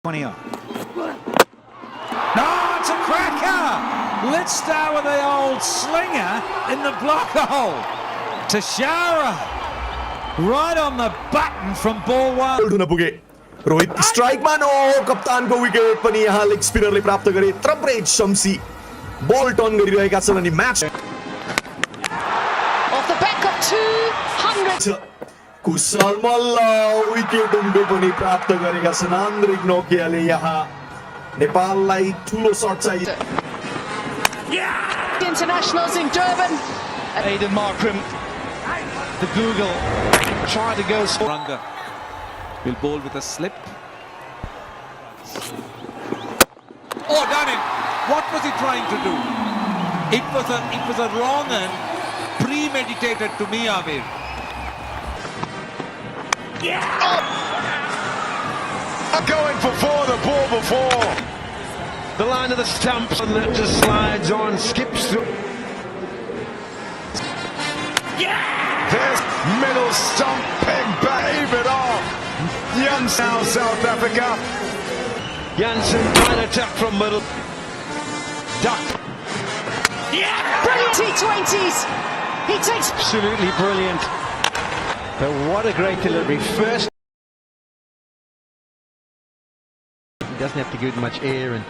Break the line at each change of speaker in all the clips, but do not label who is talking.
20 off. No, it's a cracker! Let's start with the old slinger in the block hole. Tashara, right on the button from ball one.
Rohit strike मानो कप्तान को wicket पनि यहाँ leg स्पिनरले प्राप्त गरे त्रप्रेज शम्सी बल turn गरिरहेका छन् अनि match
off the back of 200
Kusal Malla wicket उनको पनि प्राप्त गरेका छन् आन्द्रिक नोकियाले यहाँ नेपाललाई ठूलो शट चाहियो
internationals in Durban.
Aidan Markram, the Google, trying to go.
Ranga will bowl with a slip. Oh, done it! What was he trying to do? It was a wrong and premeditated to me, Amir.
Yeah! Oh. Going for four, the ball before. The line of the stumps and that just slides on, skips through. Yeah! There's middle stump, peg, babe it off. Young South Africa. Jansen trying to attack from middle. Duck.
Yeah! Brilliant T20s. He takes
Absolutely brilliant. But what a great delivery. First. He doesn't have to give it much air and.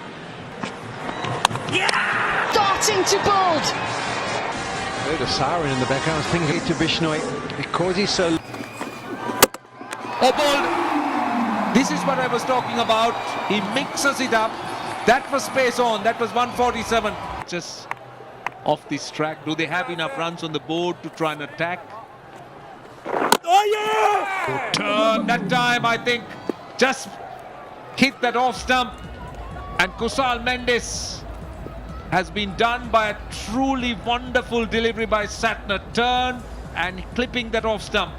yeah! Darting to bold.
There's a siren in the background. I was thinking to Bishnoi because he's so.
Oh, bowled. This is what I was talking about. He mixes it up. That was space on. That was 147. Just off this track. Do they have enough runs on the board to try and attack? Oh, yeah! Good turn that time, I think. Just hit that off stump. And Kusal Mendes has been done by a truly wonderful delivery by Satner. Turn and clipping that off stump.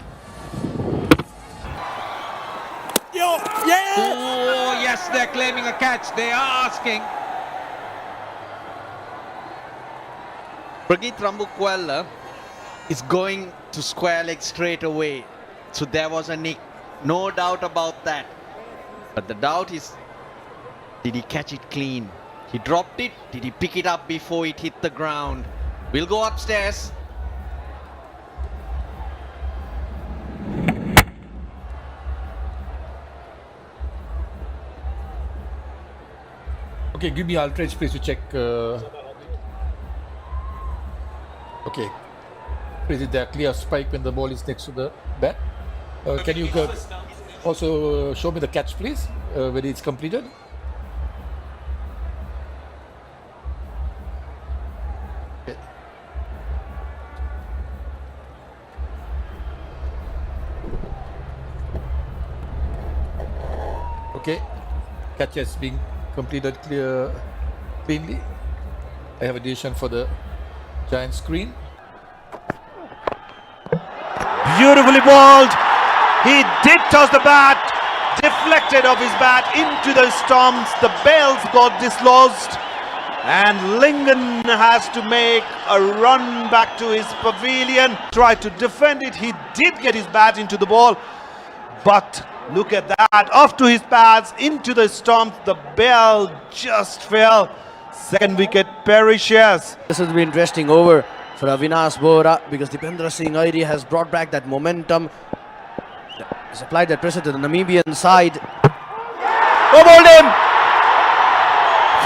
Yeah! Oh, yes, they're claiming a catch. They are asking.
Prageet Rambukwala is going to square leg straight away. So there was a nick. No doubt about that. But the doubt is, did he catch it clean? He dropped it. Did he pick it up before it hit the ground? We'll go upstairs.
Okay, give me Altrage please to check. Okay. Is it the clear spike when the ball is next to the bat? Can you also show me the catch please when it's completed? Okay. Okay. Catch has been completed cleanly. I have a decision for the giant screen.
Beautifully bowled. He did toss the bat, deflected off his bat into the stumps. The bells got dislodged, and Lingen has to make a run back to his pavilion. Tried to defend it. He did get his bat into the ball, but look at that, off to his pads, into the stump. The bell just fell. Second wicket perishes.
This will be interesting over for Avinash Bohra because Dipendra Singh Airi has brought back that momentum. He's applied that pressure to the Namibian side.
Oh, bowled him!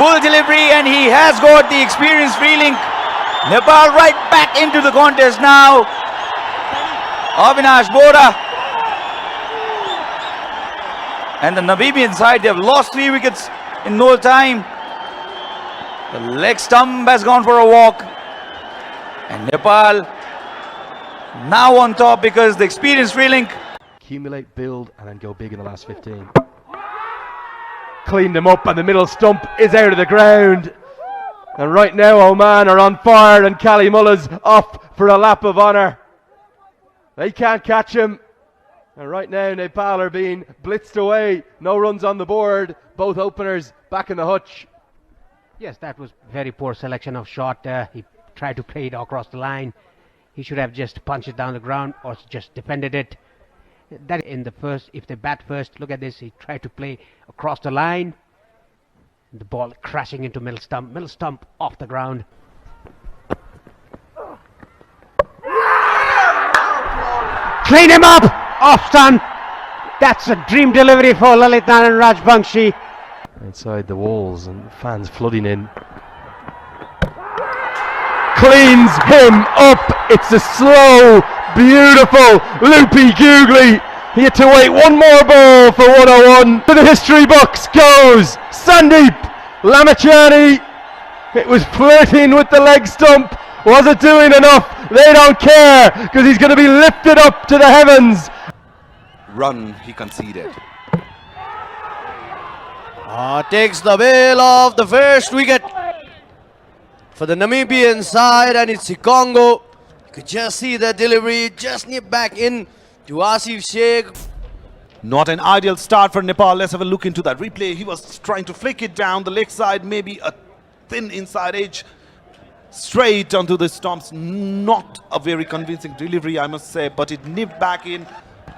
Full delivery, and he has got the experience feeling. Nepal right back into the contest now. Avinash Bohra. And the Namibian side, they have lost 3 wickets in no time. The leg stump has gone for a walk. And Nepal now on top because the experience feeling.
Accumulate, build, and then go big in the last 15. Cleaned them up, and the middle stump is out of the ground. And right now, Oman are on fire, and Cali Mullah's off for a lap of honour. They can't catch him. And right now, Nepal are being blitzed away. No runs on the board. Both openers back in the hutch.
Yes, that was very poor selection of shot. He tried to play it across the line. He should have just punched it down the ground or just defended it. That in the first, if they bat first, look at this. He tried to play across the line. The ball crashing into middle stump off the ground. Clean him up! Off stump! That's a dream delivery for Lalitnan and Rajbangshi.
Inside the walls and fans flooding in. Cleans him up. It's a slow, beautiful, loopy googly. He had to wait one more ball for 101. To the history books goes Sandeep Lamachani. It was flirting with the leg stump. Was it doing enough? They don't care because he's going to be lifted up to the heavens.
Run he conceded.
Takes the bail of the first wicket for the Namibian side, and it's Congo. You could just see the delivery, just nip back in to Asif Sheikh.
Not an ideal start for Nepal. Let's have a look into that replay. He was trying to flick it down the leg side, maybe a thin inside edge, straight onto the stumps. Not a very convincing delivery, I must say, but it nipped back in.